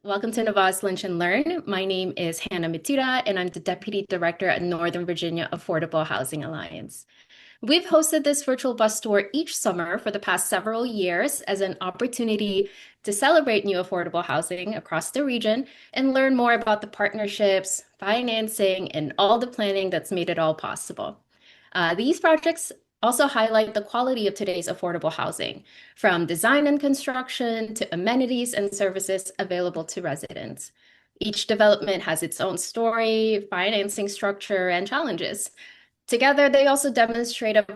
Welcome to NVAHA's Lunch and Learn. My name is Hannah Mitsuda, and I'm the Deputy Director at Northern Virginia Affordable Housing Alliance. We've hosted this virtual bus tour each summer for the past several years as an opportunity to celebrate new affordable housing across the region and learn more about the partnerships, financing, and all the planning that's made it all possible. These projects also highlight the quality of today's affordable housing, from design and construction to amenities and services available to residents. Each development has its own story, financing structure, and challenges. Together, they also demonstrate a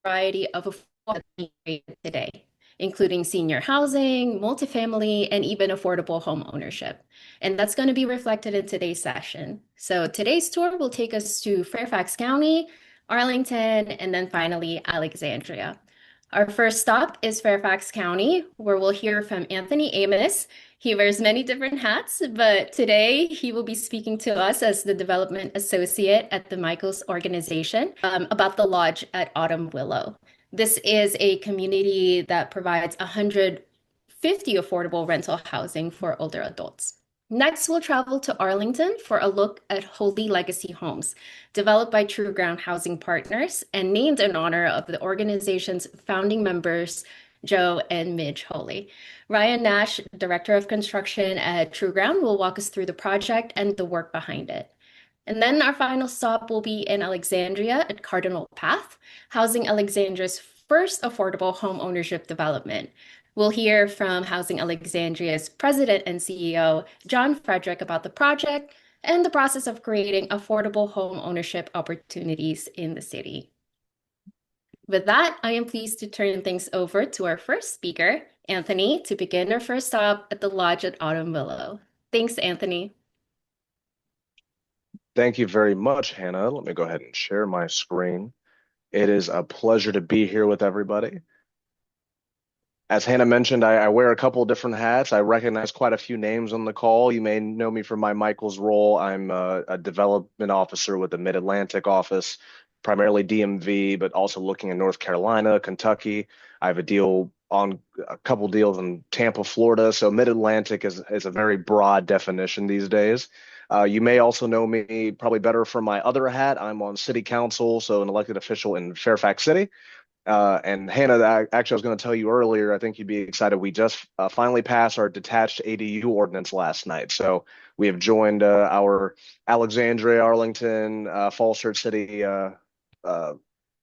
variety of affordability today, including senior housing, multifamily, and even affordable home ownership. And that's going to be reflected in today's session. So today's tour will take us to Fairfax County, Arlington, and then finally Alexandria. Our first stop is Fairfax County, where we'll hear from Anthony Amos. He wears many different hats, but today he will be speaking to us as the development associate at the Michaels organization about the lodge at Autumn Willow. This is a community that provides 150 affordable rental housing for older adults. Next, we'll travel to Arlington for a look at Wholey Legacy Homes, developed by True Ground Housing Partners and named in honor of the organization's founding members, Joe and Midge Wholey. Ryan Nash, Director of Construction at True Ground, will walk us through the project and the work behind it. And then our final stop will be in Alexandria at Cardinal Path, Housing Alexandria's first affordable home ownership development. We'll hear from Housing Alexandria's president and CEO, John Frederick, about the project and the process of creating affordable home ownership opportunities in the city. With that, I am pleased to turn things over to our first speaker, Anthony, to begin our first stop at the lodge at Autumn Willow. Thanks, Anthony. Thank you very much, Hannah. Let me go ahead and share my screen. It is a pleasure to be here with everybody. As Hannah mentioned, I wear a couple different hats. I recognize quite a few names on the call. You may know me from my Michaels role. I'm a development officer with the Mid-Atlantic office, primarily DMV, but also looking in North Carolina, Kentucky. I have a couple deals in Tampa, Florida. So Mid-Atlantic is a very broad definition these days. You may also know me probably better from my other hat. I'm on city council, so an elected official in Fairfax City. And Hannah, actually, I was going to tell you earlier, I think you'd be excited. We just finally passed our detached ADU ordinance last night. So we have joined our Alexandria, Arlington, Falls Church City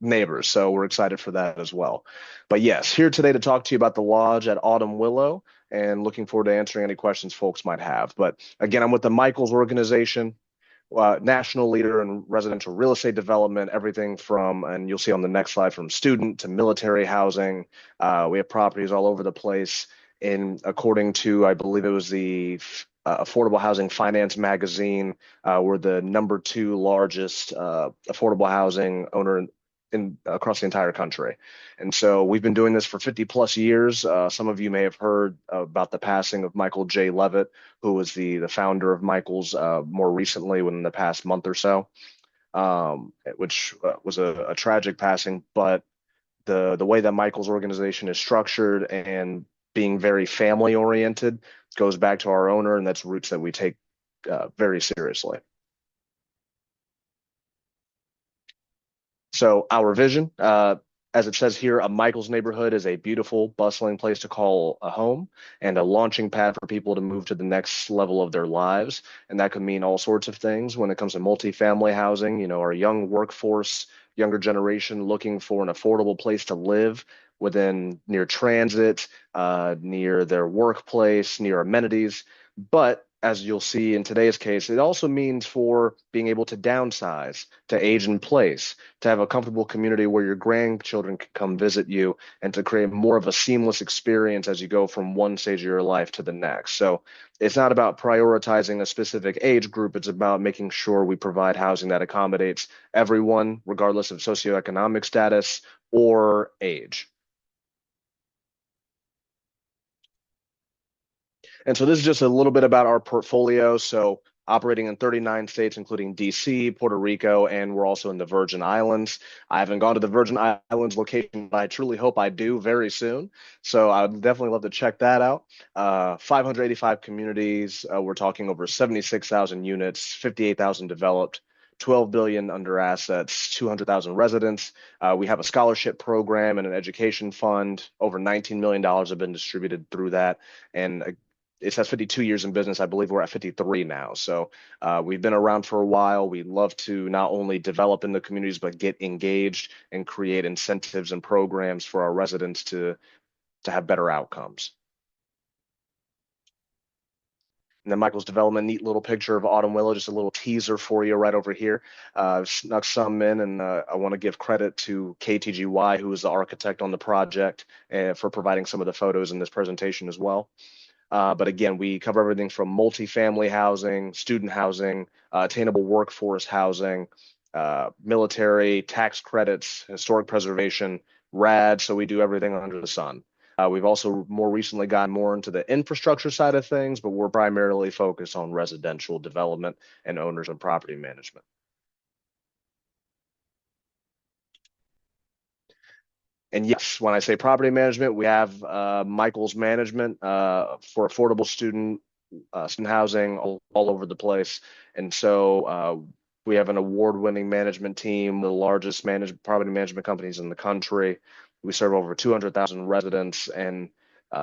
neighbors. So we're excited for that as well. But yes, here today to talk to you about the lodge at Autumn Willow and looking forward to answering any questions folks might have. But again, I'm with the Michaels organization. National leader in residential real estate development, everything from, and you'll see on the next slide, from student to military housing. We have properties all over the place. According to, I believe it was the Affordable Housing Finance magazine, we're the #2 largest affordable housing owner across the entire country. And so we've been doing this for 50 plus years. Some of you may have heard about the passing of Michael J. Levitt, who was the founder of Michaels more recently within the past month or so, which was a tragic passing. But the way that Michaels organization is structured and being very family oriented goes back to our owner, and that's roots that we take very seriously. So our vision, as it says here, a Michaels neighborhood is a beautiful, bustling place to call a home and a launching pad for people to move to the next level of their lives. And that could mean all sorts of things when it comes to multifamily housing. You know, our young workforce, younger generation looking for an affordable place to live near transit, near their workplace, near amenities. But as you'll see in today's case, it also means for being able to downsize, to age in place, to have a comfortable community where your grandchildren can come visit you, and to create more of a seamless experience as you go from one stage of your life to the next. So it's not about prioritizing a specific age group. It's about making sure we provide housing that accommodates everyone, regardless of socioeconomic status or age. And so this is just a little bit about our portfolio. So operating in 39 states, including DC, Puerto Rico, and we're also in the Virgin Islands. I haven't gone to the Virgin Islands location, but I truly hope I do very soon. So I'd definitely love to check that out. 585 communities. We're talking over 76,000 units, 58,000 developed. 12 billion under assets, 200,000 residents. We have a scholarship program and an education fund. Over $19 million have been distributed through that. And it says 52 years in business. I believe we're at 53 now. So we've been around for a while. We love to not only develop in the communities, but get engaged and create incentives and programs for our residents to have better outcomes. And then Michael's development, neat little picture of Autumn Willow, just a little teaser for you right over here. Snuck some in, and I want to give credit to KTGY, who is the architect on the project, for providing some of the photos in this presentation as well. But again, we cover everything from multifamily housing, student housing, attainable workforce housing, military, tax credits, historic preservation, RAD. So we do everything under the sun. We've also more recently gotten more into the infrastructure side of things, but we're primarily focused on residential development and owners and property management. And yes, when I say property management, we have Michael's management for affordable student housing all over the place. And so we have an award-winning management team, the largest property management companies in the country. We serve over 200,000 residents, and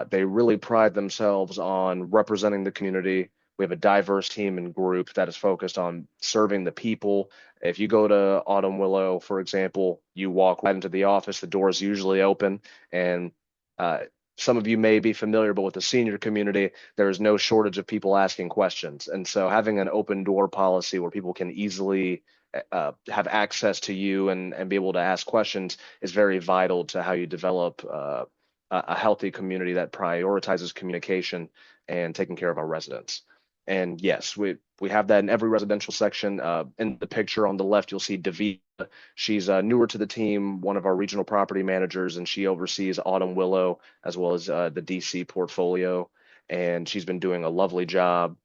they really pride themselves on representing the community. We have a diverse team and group that is focused on serving the people. If you go to Autumn Willow, for example, you walk right into the office, the door is usually open, and uh, some of you may be familiar, but with the senior community, there is no shortage of people asking questions. And so having an open door policy where people can easily have access to you and be able to ask questions is very vital to how you develop a healthy community that prioritizes communication and taking care of our residents. And yes, we have that in every residential section. In the picture on the left, you'll see Davita. She's newer to the team, one of our regional property managers, and she oversees Autumn Willow as well as the DC portfolio. And she's been doing a lovely job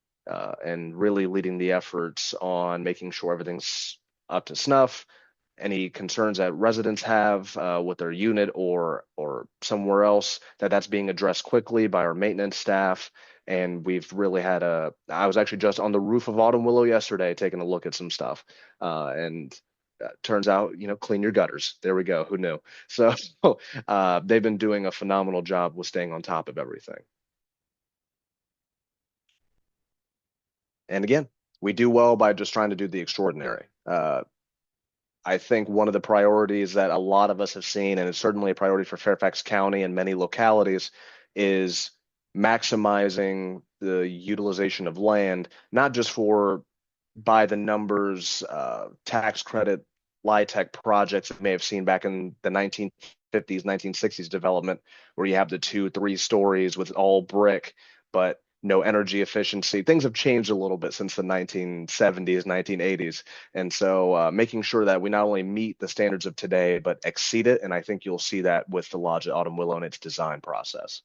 and really leading the efforts on making sure everything's up to snuff. Any concerns that residents have with their unit or somewhere else, that's being addressed quickly by our maintenance staff. And we've really had I was actually just on the roof of Autumn Willow yesterday taking a look at some stuff. And turns out, clean your gutters. There we go. Who knew? So they've been doing a phenomenal job with staying on top of everything. And again, we do well by just trying to do the extraordinary. I think one of the priorities that a lot of us have seen, and it's certainly a priority for Fairfax County and many localities, is maximizing the utilization of land, not just for by the numbers tax credit LIHTC projects you may have seen back in the 1950s, 1960s development, where you have the 2, 3 stories with all brick, but no energy efficiency. Things have changed a little bit since the 1970s, 1980s. And so making sure that we not only meet the standards of today, but exceed it. And I think you'll see that with the Lodge at Autumn Willow and its design process.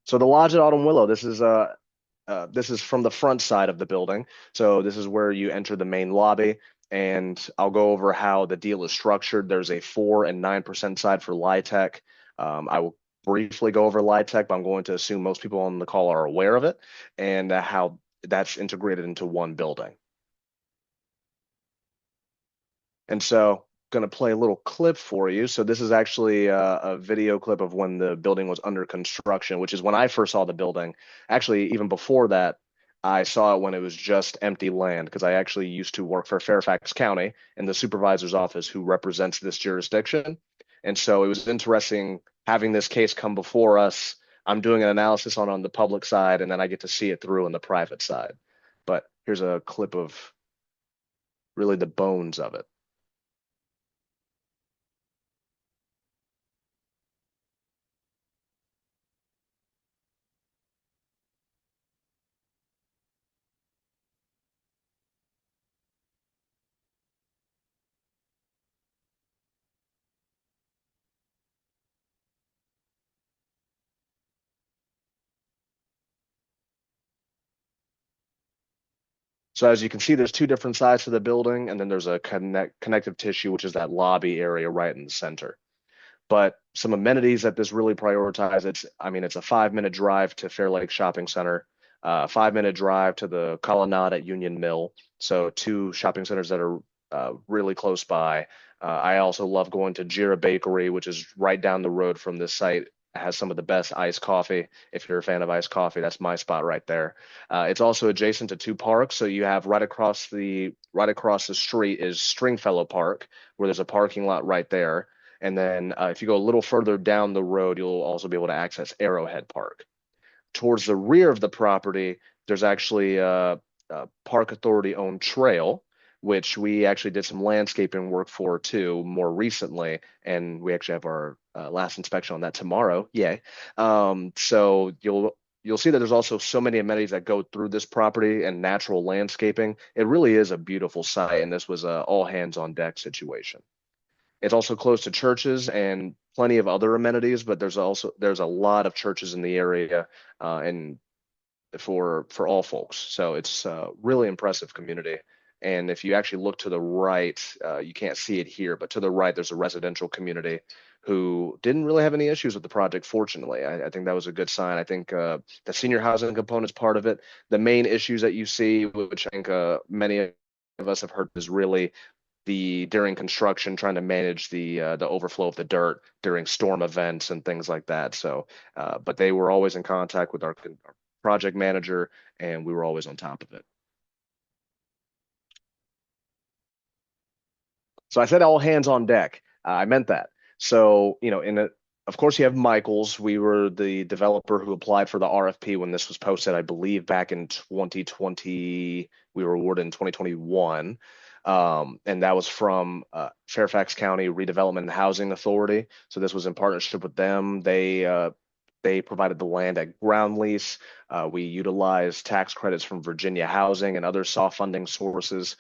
So the Lodge at Autumn Willow, this is from the front side of the building. So this is where you enter the main lobby, and I'll go over how the deal is structured. There's a 4% and 9% side for LIHTC. I will briefly go over LIHTC, but I'm going to assume most people on the call are aware of it and how that's integrated into one building. And so going to play a little clip for you. So this is actually a video clip of when the building was under construction, which is when I first saw the building. Actually, even before that, I saw it when it was just empty land because I actually used to work for Fairfax County in the supervisor's office who represents this jurisdiction. And so it was interesting having this case come before us. I'm doing an analysis on the public side, and then I get to see it through on the private side. But here's a clip of really the bones of it. So as you can see, there's two different sides to the building, and then there's a connective tissue, which is that lobby area right in the center. But some amenities that this really prioritizes, it's a 5-minute drive to Fair Lake Shopping Center, 5-minute drive to the Colonnade at Union Mill. So two shopping centers that are really close by. I also love going to Jira Bakery, which is right down the road from this site. It has some of the best iced coffee. If you're a fan of iced coffee, that's my spot right there. It's also adjacent to two parks, so you have right across the street is Stringfellow Park, where there's a parking lot right there. And then if you go a little further down the road, you'll also be able to access Arrowhead Park. Towards the rear of the property, there's actually a Park Authority owned trail, which we actually did some landscaping work for too more recently. And we actually have our last inspection on that tomorrow. Yay. So you'll see that there's also so many amenities that go through this property and natural landscaping. It really is a beautiful site, and this was a all hands on deck situation. It's also close to churches and plenty of other amenities, but there's a lot of churches in the area, and for all folks. So it's a really impressive community. And if you actually look to the right, you can't see it here, but to the right, there's a residential community who didn't really have any issues with the project, fortunately. I think that was a good sign. I think the senior housing component is part of it. The main issues that you see, which I think many of us have heard, is really during construction trying to manage the overflow of the dirt during storm events and things like that. So, but they were always in contact with our project manager, and we were always on top of it. So I said all hands on deck. I meant that. So, of course, you have Michaels. We were the developer who applied for the RFP when this was posted, I believe, back in 2020. We were awarded in 2021. And that was from Fairfax County Redevelopment and Housing Authority. So this was in partnership with them. They provided the land at ground lease. We utilized tax credits from Virginia Housing and other soft funding sources.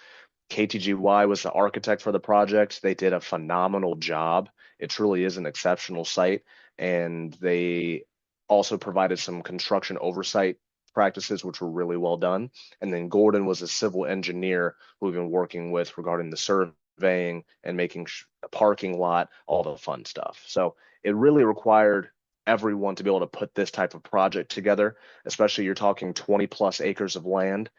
KTGY was the architect for the project. They did a phenomenal job. It truly is an exceptional site. And they also provided some construction oversight practices, which were really well done. And then Gordon was a civil engineer who we've been working with regarding the surveying and making a parking lot, all the fun stuff. So it really required everyone to be able to put this type of project together, especially you're talking 20 plus acres of land.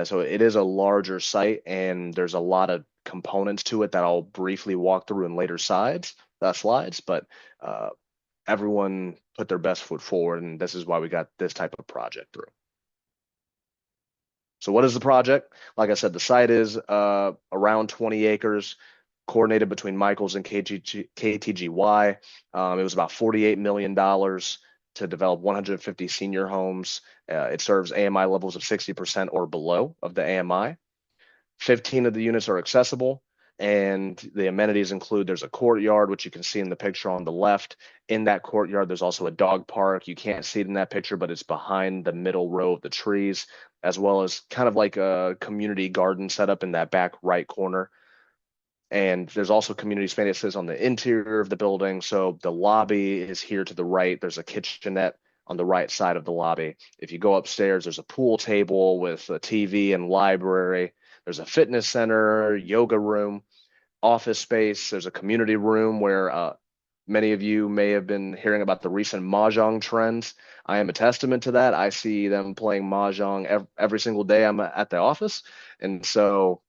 So it is a larger site, and there's a lot of components to it that I'll briefly walk through in later slides. But everyone put their best foot forward, and this is why we got this type of project through. So what is the project? Like I said, the site is around 20 acres, coordinated between Michaels and KTGY. It was about $48 million to develop 150 senior homes. It serves AMI levels of 60% or below of the AMI. 15 of the units are accessible, and the amenities include there's a courtyard, which you can see in the picture on the left. In that courtyard, there's also a dog park. You can't see it in that picture, but it's behind the middle row of the trees, as well as kind of like a community garden set up in that back right corner. And there's also community spaces on the interior of the building. So the lobby is here to the right. There's a kitchenette on the right side of the lobby. If you go upstairs, there's a pool table with a TV and library. There's a fitness center, yoga room, office space. There's a community room where many of you may have been hearing about the recent Mahjong trends. I am a testament to that. I see them playing Mahjong every single day I'm at the office. And so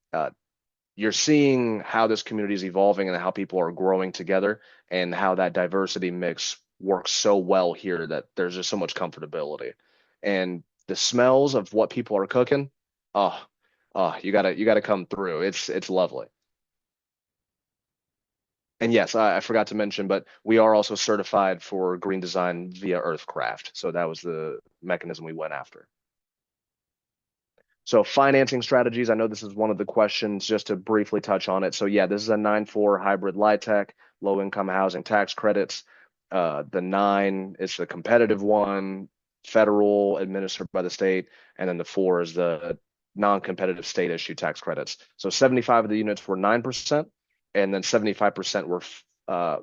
you're seeing how this community is evolving and how people are growing together, and how that diversity mix works so well here that there's just so much comfortability. And the smells of what people are cooking, oh, you gotta come through. It's lovely. And yes, I forgot to mention, but we are also certified for green design via Earthcraft. So that was the mechanism we went after. So financing strategies, I know this is one of the questions, just to briefly touch on it. So yeah, this is a 9-4 hybrid LIHTC, low income housing tax credits. The 9 is the competitive one, federal administered by the state, and then the 4 is the non-competitive state issue tax credits. So 75 of the units were 9%, and then 75% were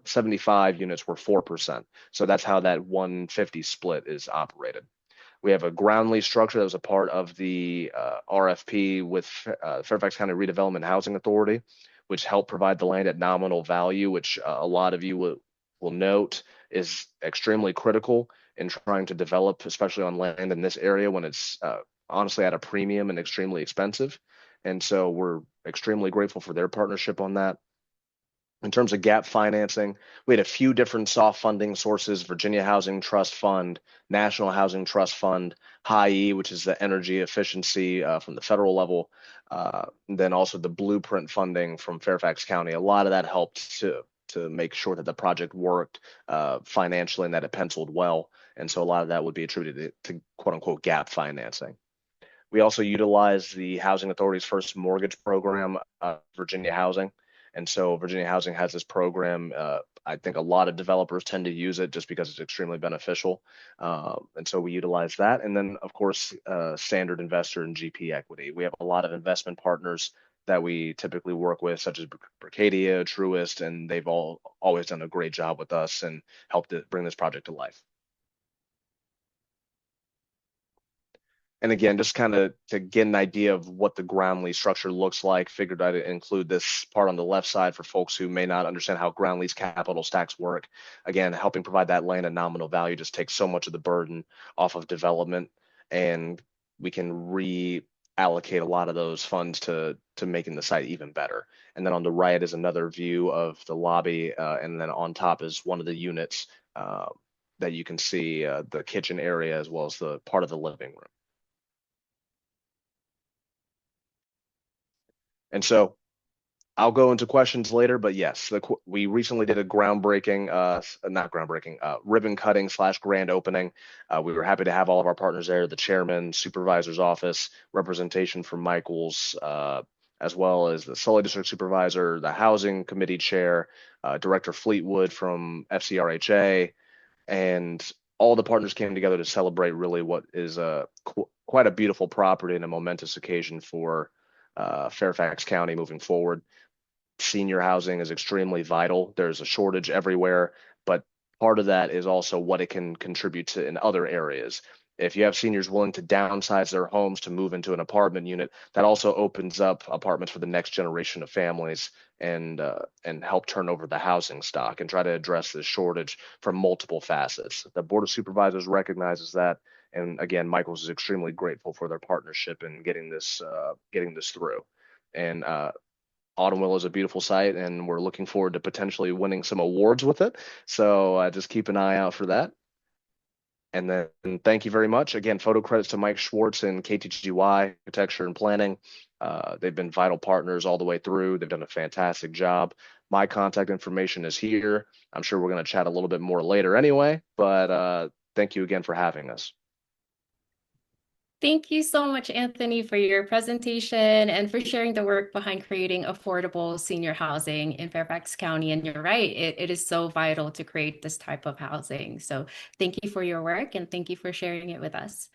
75 units were 4%. So that's how that 150 split is operated. We have a ground lease structure that was a part of the RFP with Fairfax County Redevelopment Housing Authority, which helped provide the land at nominal value, which a lot of you will note is extremely critical in trying to develop, especially on land in this area when it's honestly at a premium and extremely expensive. And so we're extremely grateful for their partnership on that. In terms of gap financing, we had a few different soft funding sources: Virginia Housing Trust Fund, National Housing Trust Fund, High E, which is the energy efficiency from the federal level, and then also the blueprint funding from Fairfax County. A lot of that helped to make sure that the project worked financially and that it penciled well. And so a lot of that would be attributed to quote unquote gap financing. We also utilize the Housing Authority's first mortgage program, Virginia Housing. And so Virginia Housing has this program. I think a lot of developers tend to use it just because it's extremely beneficial. And so we utilize that. And then, of course, standard investor and GP equity. We have a lot of investment partners that we typically work with, such as Berkadia, Truist, and they've all always done a great job with us and helped to bring this project to life. And again, just kind of to get an idea of what the ground lease structure looks like, figured I'd include this part on the left side for folks who may not understand how ground lease capital stacks work. Again, helping provide that land at nominal value just takes so much of the burden off of development, and we can reallocate a lot of those funds to making the site even better. And then on the right is another view of the lobby, and then on top is one of the units that you can see the kitchen area as well as the part of the living room. And so I'll go into questions later, but yes, we recently did a groundbreaking, not groundbreaking, ribbon cutting / grand opening. We were happy to have all of our partners there, the chairman, supervisor's office, representation from Michaels, as well as the Sully District Supervisor, the Housing Committee Chair, Director Fleetwood from FCRHA, and all the partners came together to celebrate really what is quite a beautiful property and a momentous occasion for Fairfax County moving forward. Senior housing is extremely vital. There's a shortage everywhere, but part of that is also what it can contribute to in other areas. If you have seniors willing to downsize their homes to move into an apartment unit, that also opens up apartments for the next generation of families and help turn over the housing stock and try to address this shortage from multiple facets. The Board of Supervisors recognizes that. And again, Michaels is extremely grateful for their partnership in getting this through. And Autumn Willow is a beautiful site, and we're looking forward to potentially winning some awards with it. So just keep an eye out for that. And then thank you very much. Again, photo credits to Mike Schwartz and KTGY Architecture and Planning. They've been vital partners all the way through. They've done a fantastic job. My contact information is here. I'm sure we're going to chat a little bit more later anyway, but thank you again for having us. Thank you so much, Anthony, for your presentation and for sharing the work behind creating affordable senior housing in Fairfax County. And you're right, it is so vital to create this type of housing. So thank you for your work and thank you for sharing it with us.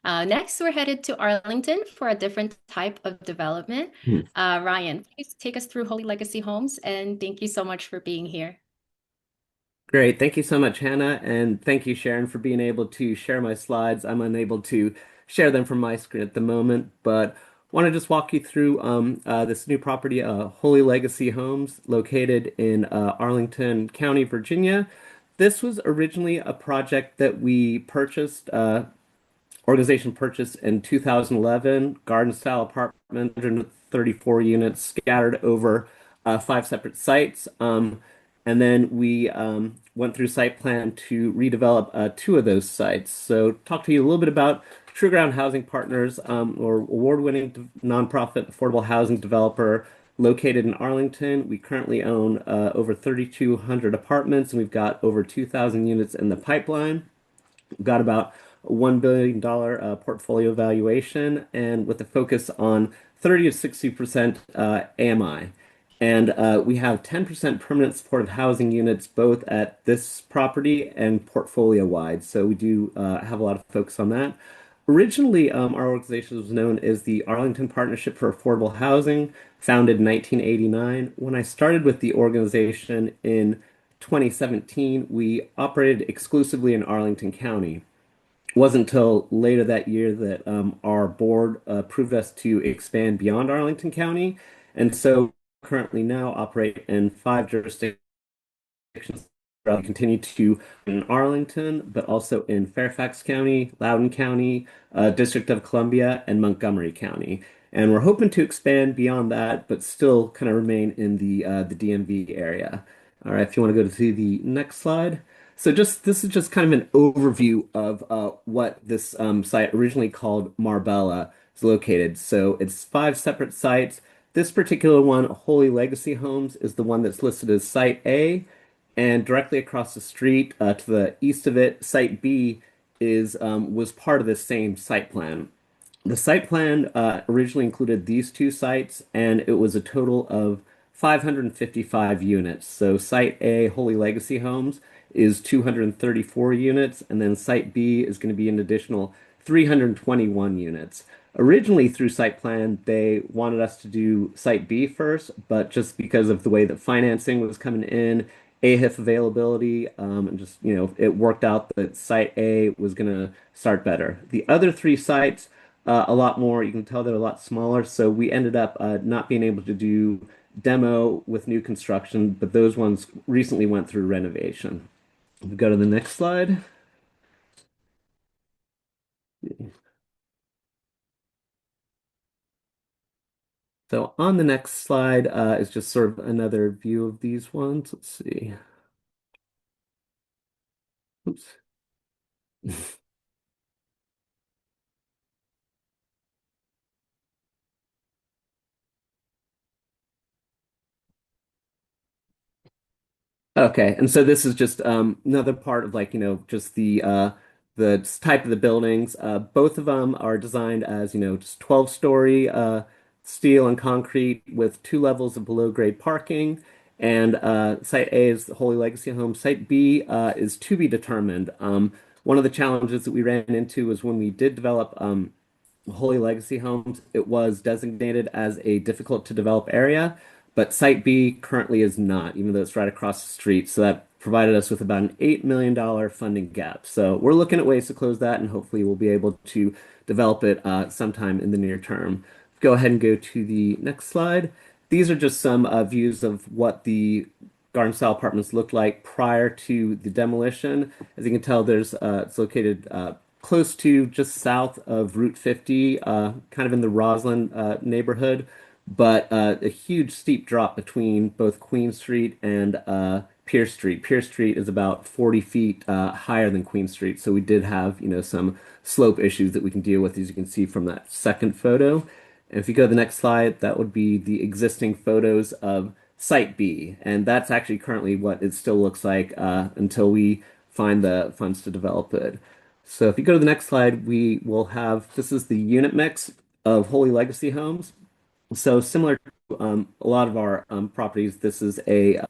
Next, we're headed to Arlington for a different type of development. Ryan, please take us through Wholey Legacy Homes, and thank you so much for being here. Great. Thank you so much, Hannah. And thank you, Sharon, for being able to share my slides. I'm unable to share them from my screen at the moment, but want to just walk you through this new property, Wholey Legacy Homes, located in Arlington County, Virginia. This was originally a project that we purchased, organization purchased in 2011, garden-style apartment, 134 units scattered over 5 separate sites. And then we went through site plan to redevelop 2 of those sites. So talk to you a little bit about True Ground Housing Partners, or award-winning nonprofit affordable housing developer located in Arlington. We currently own over 3,200 apartments, and we've got over 2,000 units in the pipeline. We've got about a $1 billion portfolio valuation, and with a focus on 30 to 60% AMI. And we have 10% permanent supportive housing units both at this property and portfolio-wide. So we do have a lot of focus on that. Originally, our organization was known as the Arlington Partnership for Affordable Housing, founded in 1989. When I started with the organization in 2017, we operated exclusively in Arlington County. wasn't until later that year that our board approved us to expand beyond Arlington County. And so currently now operate in 5 jurisdictions. Continue to in Arlington, but also in Fairfax County, Loudoun County, District of Columbia, and Montgomery County. And we're hoping to expand beyond that, but still kind of remain in the DMV area. All right, if you want to go to the next slide. So just this is just kind of an overview of what this site originally called Marbella is located. So it's 5 separate sites. This particular one, Wholey Legacy Homes, is the one that's listed as Site A. And directly across the street, to the east of it, Site B is was part of the same site plan. The site plan originally included these 2 sites, and it was a total of 555 units. So Site A, Holy Legacy Homes, is 234 units, and then Site B is going to be an additional 321 units. Originally, through site plan, they wanted us to do Site B first, but just because of the way that financing was coming in, AHIF availability, and just, it worked out that Site A was going to start better. The other 3 sites, a lot more. You can tell they're a lot smaller. So we ended up not being able to do demo with new construction, but those ones recently went through renovation. We go to the next slide. So on the next slide is just sort of another view of these ones. Let's see. Oops. Okay, and so this is just another part of like, just the type of the buildings. Both of them are designed as, just 12-story steel and concrete with 2 levels of below grade parking. And Site A is the Holy Legacy Home. Site B is to be determined. One of the challenges that we ran into was when we did develop Holy Legacy Homes, it was designated as a difficult to develop area, but Site B currently is not, even though it's right across the street. So that provided us with about an $8 million funding gap. So we're looking at ways to close that, and hopefully we'll be able to develop it sometime in the near term. Go ahead and go to the next slide. These are just some views of what the garden style apartments looked like prior to the demolition. As you can tell, it's located close to just south of Route 50, kind of in the Roslyn neighborhood, but a huge steep drop between both Queen Street and Pierce Street. Pierce Street is about 40 feet higher than Queen Street, so we did have, some slope issues that we can deal with, as you can see from that second photo. And if you go to the next slide, that would be the existing photos of Site B, and that's actually currently what it still looks like until we find the funds to develop it. So if you go to the next slide, we will have, this is the unit mix of Holy Legacy Homes. So similar to a lot of our properties, this is a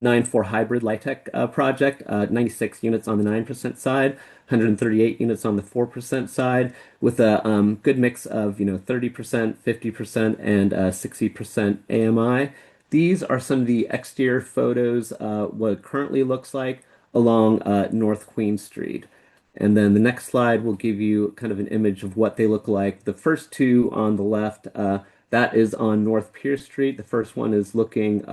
9-4 hybrid LIHTC project, 96 units on the 9% side, 138 units on the 4% side, with a good mix of 30%, 50%, and 60% AMI. These are some of the exterior photos, what it currently looks like along North Queen Street. And then the next slide will give you kind of an image of what they look like. The first 2 on the left, that is on North Pierce Street. The first one is looking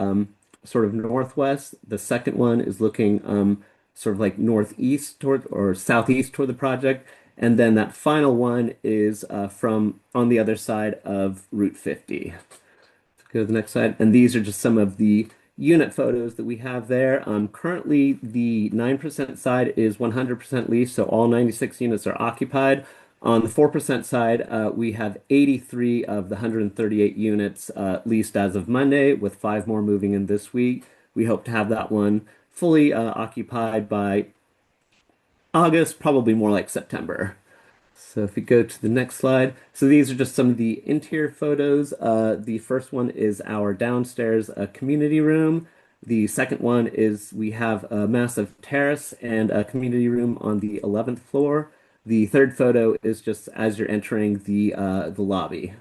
sort of northwest. The second one is looking sort of like northeast toward or southeast toward the project. And then that final one is from on the other side of Route 50. Let's go to the next slide. And these are just some of the unit photos that we have there. Currently, the 9% side is 100% leased, so all 96 units are occupied. On the 4% side, we have 83 of the 138 units leased as of Monday, with 5 more moving in this week. We hope to have that one fully occupied by August, probably more like September. So if we go to the next slide, so these are just some of the interior photos. The first one is our downstairs community room. The second one is we have a massive terrace and a community room on the 11th floor. The third photo is just as you're entering the lobby.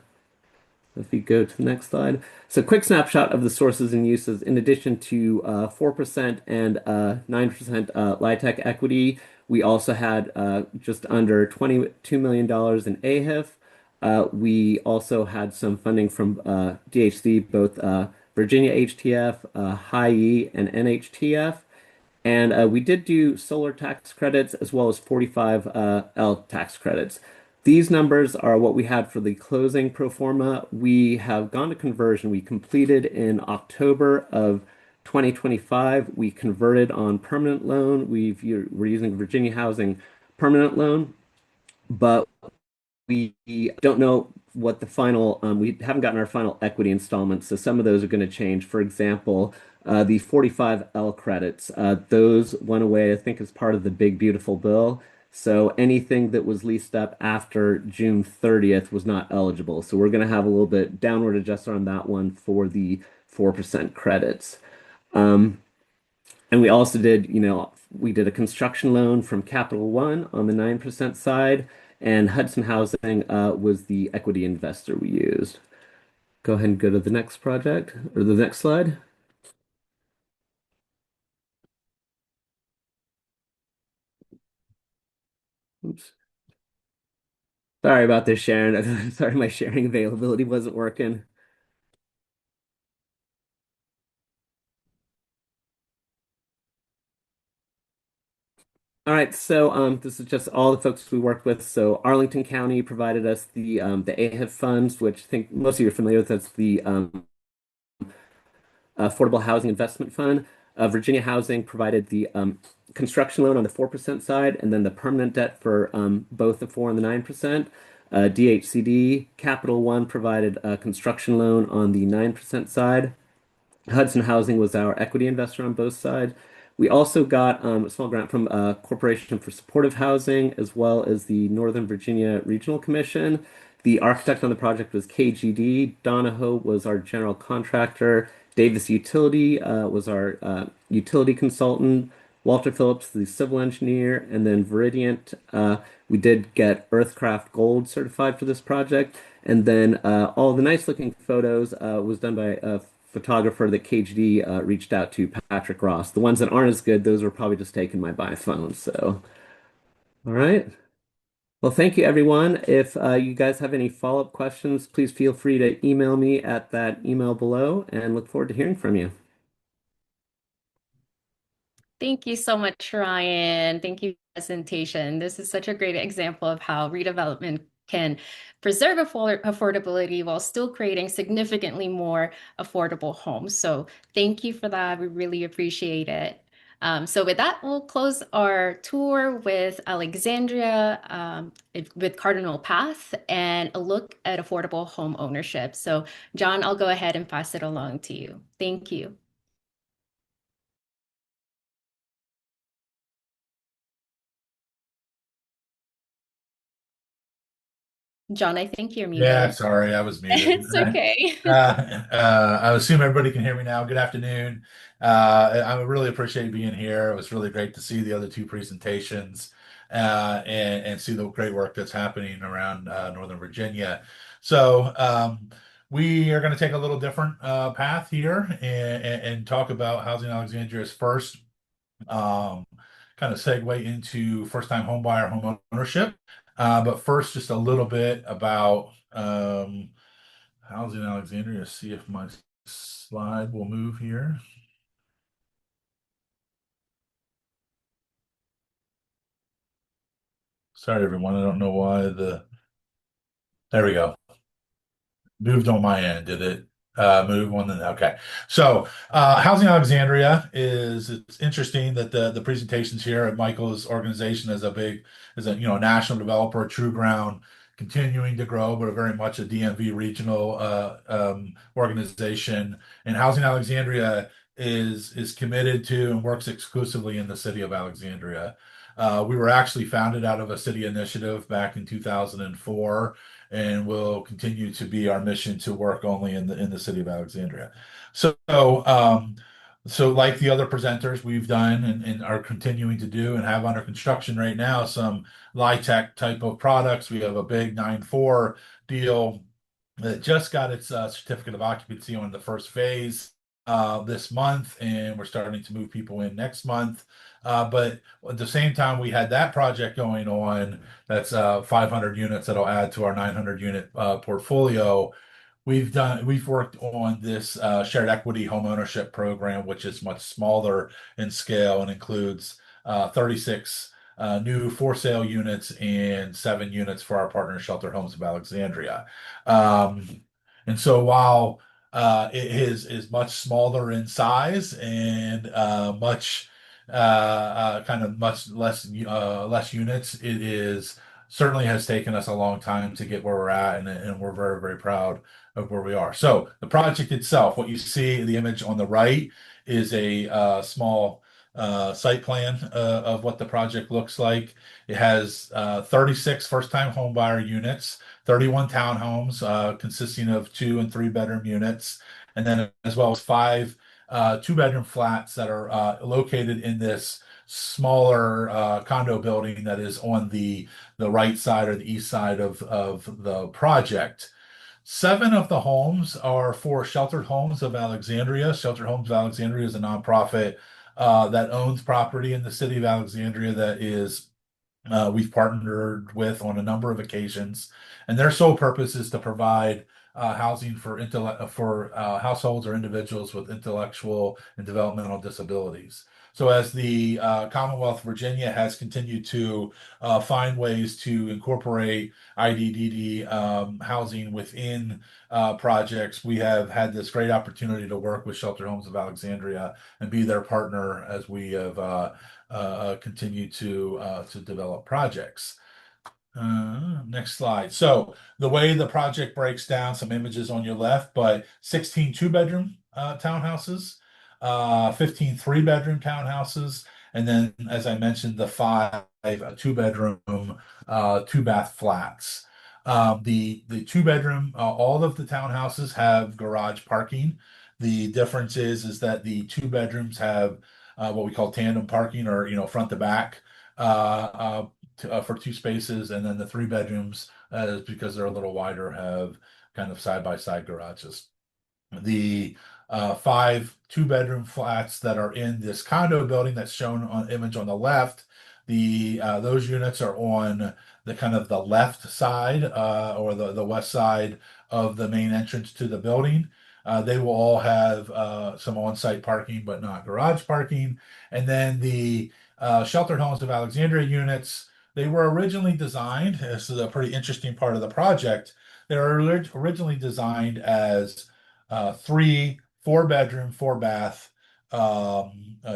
If you go to the next slide. So quick snapshot of the sources and uses. In addition to 4% and 9% LIHTC equity, we also had just under $22 million in AHIF. We also had some funding from DHC, both Virginia HTF, High E, and NHTF. And we did do solar tax credits as well as 45L tax credits. These numbers are what we had for the closing pro forma. We have gone to conversion. We completed in October of 2025. We converted on permanent loan. We're using Virginia Housing permanent loan, but we don't know what the final, we haven't gotten our final equity installments, so some of those are going to change. For example, the 45L credits, those went away, I think, as part of the Big Beautiful Bill. So anything that was leased up after June 30th was not eligible. So we're going to have a little bit downward adjuster on that one for the 4% credits. Um, and we also did, we did a construction loan from Capital One on the 9% side, and Hudson Housing was the equity investor we used. Go ahead and go to the next project or the next slide. Oops. Sorry about this, Sharon. Sorry, my sharing availability wasn't working. All right, so this is just all the folks we work with. So Arlington County provided us the AHIF funds, which I think most of you are familiar with. That's the Affordable Housing Investment Fund. Virginia Housing provided the construction loan on the 4% side, and then the permanent debt for both the 4 and the 9%. DHCD Capital One provided a construction loan on the 9% side. Hudson Housing was our equity investor on both sides. We also got a small grant from Corporation for Supportive Housing, as well as the Northern Virginia Regional Commission. The architect on the project was KGD. Donahoe was our general contractor. Davis Utility was our utility consultant. Walter Phillips, the civil engineer, and then Veridient. We did get Earthcraft Gold certified for this project. And then all the nice looking photos was done by a photographer that KGD reached out to, Patrick Ross. The ones that aren't as good, those were probably just taken by phone. So, all right. Well, thank you, everyone. If you guys have any follow-up questions, please feel free to email me at that email below and look forward to hearing from you. Thank you so much, Ryan. Thank you for the presentation. This is such a great example of how redevelopment can preserve affordability while still creating significantly more affordable homes. So thank you for that. We really appreciate it. So with that, we'll close our tour with Alexandria, with Cardinal Path, and a look at affordable home ownership. So John, I'll go ahead and pass it along to you. Thank you. John, I think you're Yeah, muted. sorry, I was muted. It's okay. I assume everybody can hear me now. Good afternoon. I really appreciate being here. It was really great to see the other two presentations and see the great work that's happening around Northern Virginia. So we are going to take a little different path here and talk about Housing Alexandria's first um, kind of segue into first-time homebuyer home ownership. But first, just a little bit about Housing Alexandria. See if my slide will move here. Sorry, everyone. I don't know why there we go. Moved on my end. Did it move on the okay. So Housing Alexandria it's interesting that the presentations here at Michael's organization is a national developer, True Ground, continuing to grow, but very much a DMV regional organization. And Housing Alexandria is committed to and works exclusively in the city of Alexandria. We were actually founded out of a city initiative back in 2004, and will continue to be our mission to work only in the city of Alexandria. So, so like the other presenters, we've done and are continuing to do and have under construction right now some LIHTC type of products. We have a big 9.4 deal that just got its certificate of occupancy on the first phase this month, and we're starting to move people in next month. But at the same time, we had that project going on. That's 500 units that'll add to our 900 unit portfolio. We've worked on this shared equity home ownership program, which is much smaller in scale and includes 36 new for sale units and 7 units for our partner Shelter Homes of Alexandria. And so while it is much smaller in size and much kind of much less units, it is certainly has taken us a long time to get where we're at, and we're very, very proud of where we are. So the project itself, what you see, the image on the right is a small site plan of what the project looks like. It has 36 first-time home buyer units, 31 townhomes consisting of 2 and 3 bedroom units, and then as well as 5 2-bedroom flats that are located in this smaller condo building that is on the right side or the east side of the project. 7 of the homes are for Sheltered Homes of Alexandria. Sheltered Homes of Alexandria is a nonprofit that owns property in the city of Alexandria that is we've partnered with on a number of occasions, and their sole purpose is to provide housing for households or individuals with intellectual and developmental disabilities. So as the Commonwealth of Virginia has continued to find ways to incorporate IDDD housing within projects, we have had this great opportunity to work with Shelter Homes of Alexandria and be their partner as we have continue to develop projects. Next slide. So the way the project breaks down, some images on your left, but 16 2-bedroom townhouses, 15 3-bedroom townhouses, and then, as I mentioned, the 5 2-bedroom, 2-bath flats. The 2-bedroom, all of the townhouses have garage parking. The difference is that the 2 bedrooms have what we call tandem parking, or front to back for 2 spaces, and then the 3 bedrooms, because they're a little wider, have kind of side by side garages. The 5 2-bedroom flats that are in this condo building that's shown on image on the left, those units are on the kind of the left side or the west side of the main entrance to the building. They will all have some on-site parking, but not garage parking. And then the Sheltered Homes of Alexandria units, they were originally designed, this is a pretty interesting part of the project, they were originally designed as 3 4-bedroom, 4-bath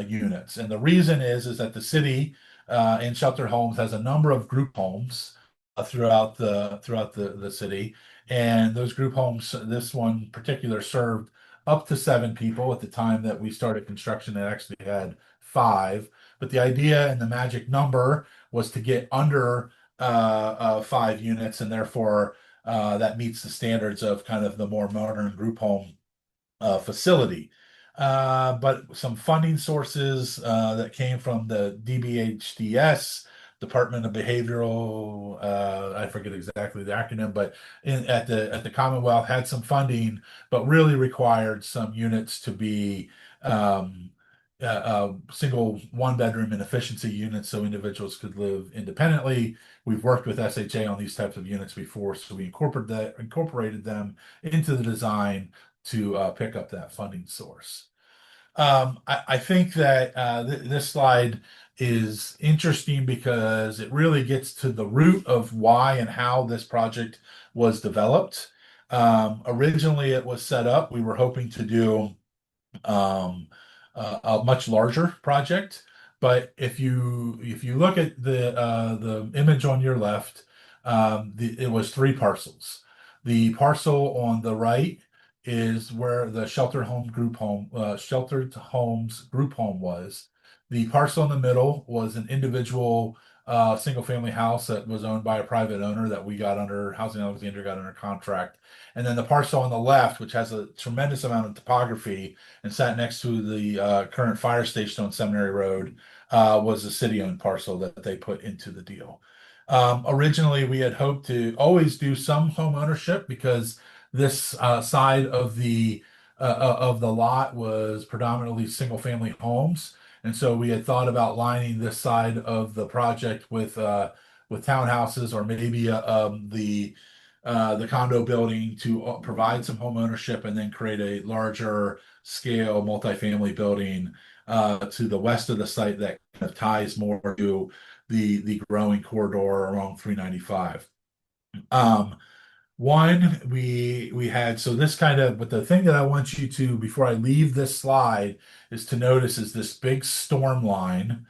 units. And the reason is that the city in Sheltered Homes has a number of group homes throughout the city. And those group homes, this one in particular, served up to 7 people. At the time that we started construction, it actually had 5. But the idea and the magic number was to get under 5 units, and therefore that meets the standards of kind of the more modern group home facility. But some funding sources that came from the DBHDS, Department of Behavioral, I forget exactly the acronym, but at the Commonwealth had some funding, but really required some units to be single 1-bedroom and efficiency units so individuals could live independently. We've worked with SHA on these types of units before, so we incorporated them into the design to pick up that funding source. I think that this slide is interesting because it really gets to the root of why and how this project was developed. Originally, it was set up, we were hoping to do a much larger project, but if you look at the image on your left, it was 3 parcels. The parcel on the right is where the Sheltered Homes group home was. The parcel in the middle was an individual single family house that was owned by a private owner that Housing Alexandria got under contract. And then the parcel on the left, which has a tremendous amount of topography and sat next to the current fire station on Seminary Road, was a city-owned parcel that they put into the deal. Originally, we had hoped to always do some home ownership because this side of the lot was predominantly single family homes. And so we had thought about lining this side of the project with townhouses, or maybe the condo building to provide some home ownership and then create a larger scale multifamily building to the west of the site that kind of ties more to the growing corridor along 395. Um, One, we had, so this kind of, but the thing that I want you to, before I leave this slide, is to notice is this big storm line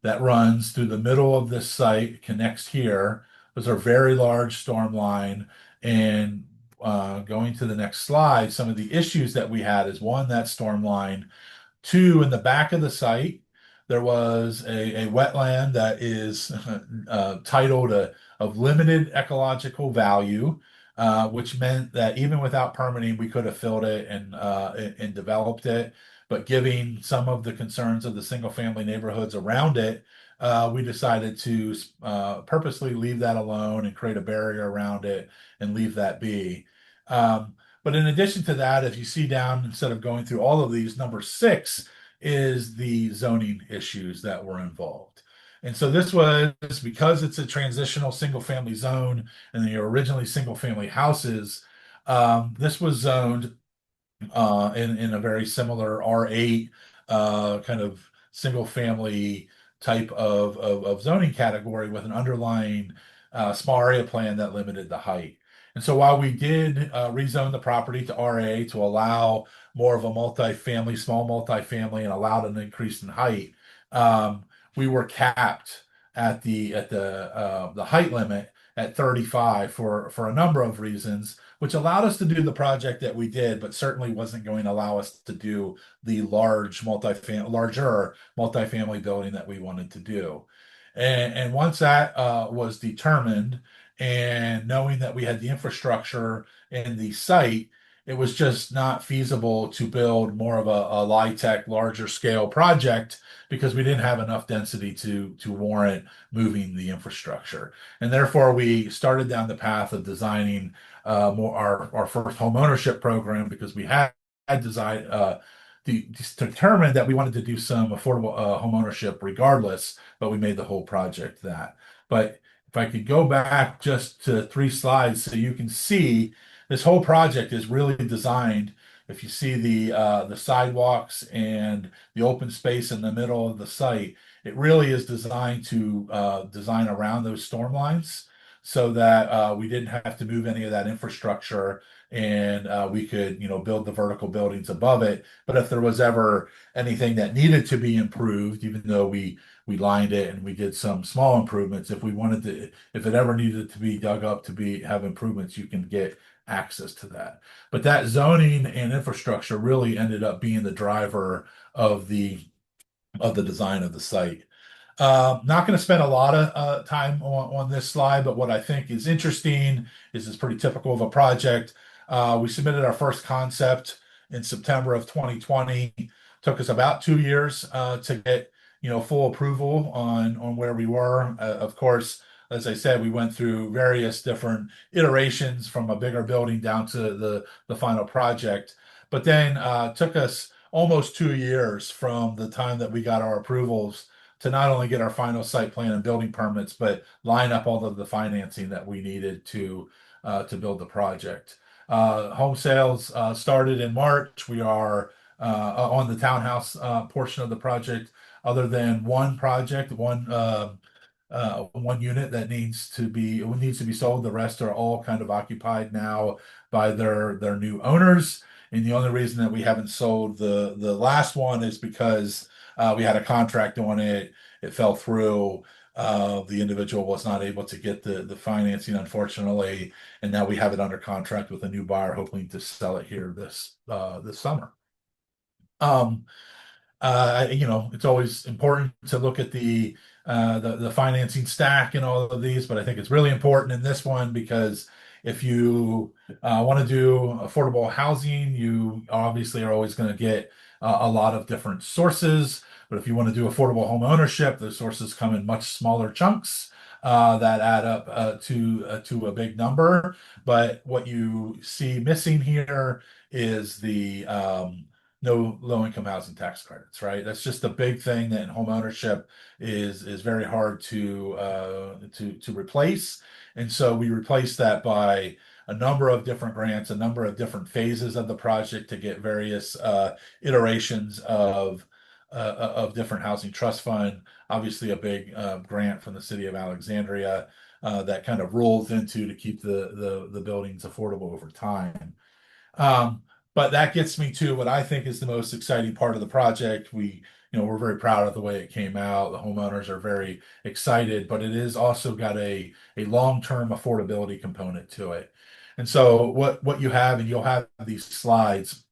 that runs through the middle of this site, connects here. Those are very large storm line. And going to the next slide, some of the issues that we had is, one, that storm line. Two, in the back of the site, there was a wetland that is titled of limited ecological value, which meant that even without permitting, we could have filled it and developed it. But giving some of the concerns of the single family neighborhoods around it, we decided to purposely leave that alone and create a barrier around it and leave that be. But in addition to that, if you see down, instead of going through all of these, number 6 is the zoning issues that were involved. And so this was because it's a transitional single family zone and they are originally single family houses. This was zoned in a very similar R8 kind of single family type of zoning category with an underlying small area plan that limited the height. And so while we did rezone the property to RA to allow more of a multifamily, small multifamily, and allowed an increase in height, we were capped at the height limit at 35 for a number of reasons, which allowed us to do the project that we did, but certainly wasn't going to allow us to do the larger multifamily building that we wanted to do. And once that was determined, and knowing that we had the infrastructure in the site, it was just not feasible to build more of a LIHTC, larger scale project because we didn't have enough density to warrant moving the infrastructure. And therefore, we started down the path of designing more our first home ownership program, because we had designed determined that we wanted to do some affordable home ownership regardless, but we made the whole project that. But if I could go back just to 3 slides so you can see this whole project is really designed. If you see the sidewalks and the open space in the middle of the site, it really is designed to design around those storm lines so that we didn't have to move any of that infrastructure, and we could, build the vertical buildings above it. But if there was ever anything that needed to be improved, even though we lined it and we did some small improvements, if it ever needed to be dug up to have improvements, you can get access to that. But that zoning and infrastructure really ended up being the driver of the design of the site. Not going to spend a lot of time on this slide, but what I think is interesting is it's pretty typical of a project. We submitted our first concept in September of 2020. Took us about 2 years to get full approval on where we were. Of course, as I said, we went through various different iterations from a bigger building down to the final project. But then took us almost 2 years from the time that we got our approvals to not only get our final site plan and building permits, but line up all of the financing that we needed to build the project. Home sales started in March. We are on the townhouse portion of the project, other than one unit that needs to be sold. The rest are all kind of occupied now by their new owners. And the only reason that we haven't sold the last one is because we had a contract on it. It fell through. The individual was not able to get the financing, unfortunately, and now we have it under contract with a new buyer, hoping to sell it here this summer. It's always important to look at the financing stack and all of these, but I think it's really important in this one because if you want to do affordable housing, you obviously are always going to get a lot of different sources. But if you want to do affordable home ownership, those sources come in much smaller chunks. that add up to a big number. But what you see missing here is the no low-income housing tax credits, right? That's just a big thing that in home ownership is very hard to replace. And so we replace that by a number of different grants, a number of different phases of the project to get various iterations of different housing trust fund. Obviously, a big grant from the city of Alexandria that kind of rolls into to keep the buildings affordable over time. But that gets me to what I think is the most exciting part of the project. We're very proud of the way it came out. The homeowners are very excited, but it is also got a long-term affordability component to it. And so what you have, and you'll have these slides,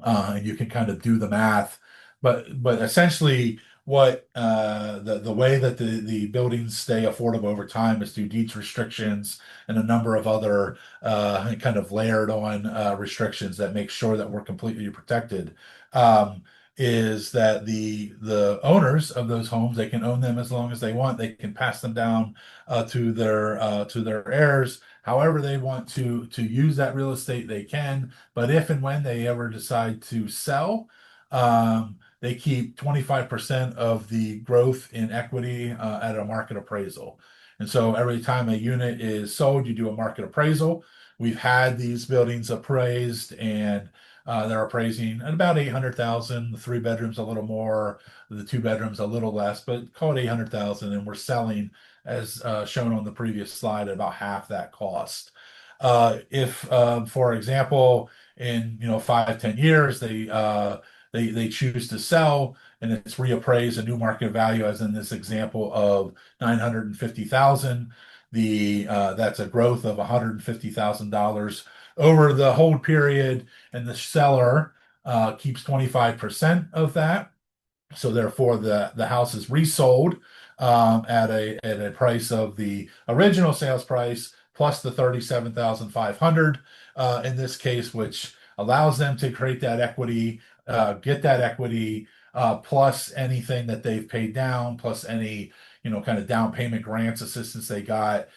and you can kind of do the math, but essentially what the way that the buildings stay affordable over time is through deeds restrictions and a number of other kind of layered on restrictions that make sure that we're completely protected. Is that the owners of those homes, they can own them as long as they want. They can pass them down to their heirs however they want to use that real estate, they can. But if and when they ever decide to sell, they keep 25% of the growth in equity at a market appraisal. And so every time a unit is sold, you do a market appraisal. We've had these buildings appraised, and they're appraising at about 800,000. The 3 bedrooms a little more, the 2 bedrooms a little less, but call it 800,000. And we're selling, as shown on the previous slide, at about half that cost. If, for example, in 5-10 years they choose to sell and it's reappraised a new market value, as in this example of 950,000, that's a growth of $150,000 over the hold period, and the seller keeps 25% of that. So therefore, the house is resold at a price of the original sales price plus the 37,500 in this case, which allows them to create that equity, get that equity, plus anything that they've paid down, plus any kind of down payment grants assistance they got.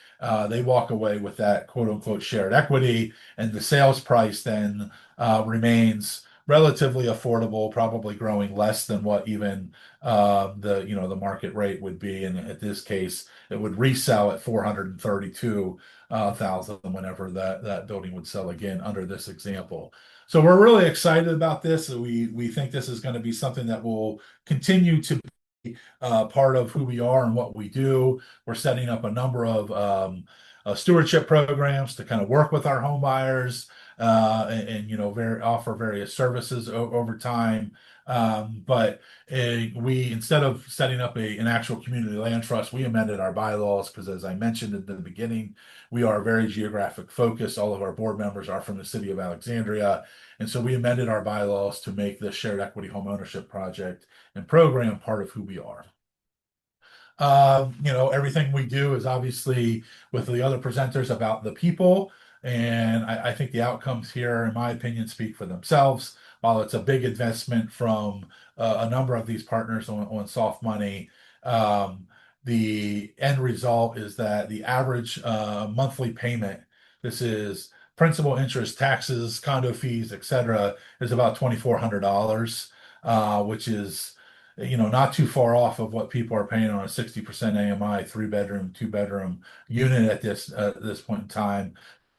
They walk away with that quote unquote shared equity, and the sales price then remains relatively affordable, probably growing less than what even the market rate would be. And at this case, it would resell at 432,000 whenever that building would sell again under this example. So we're really excited about this. We think this is going to be something that will continue to be part of who we are and what we do. We're setting up a number of stewardship programs to kind of work with our home buyers and offer various services over time. But we, instead of setting up an actual community land trust, we amended our bylaws because, as I mentioned at the beginning, we are very geographic focused. All of our board members are from the city of Alexandria. And so we amended our bylaws to make the shared equity home ownership project and program part of who we are. Everything we do is obviously with the other presenters about the people. And I think the outcomes here, in my opinion, speak for themselves. While it's a big investment from a number of these partners on soft money, the end result is that the average monthly payment, this is principal, interest, taxes, condo fees, etc., is about $2,400, which is not too far off of what people are paying on a 60% AMI 3-bedroom, 2-bedroom unit at this point in time.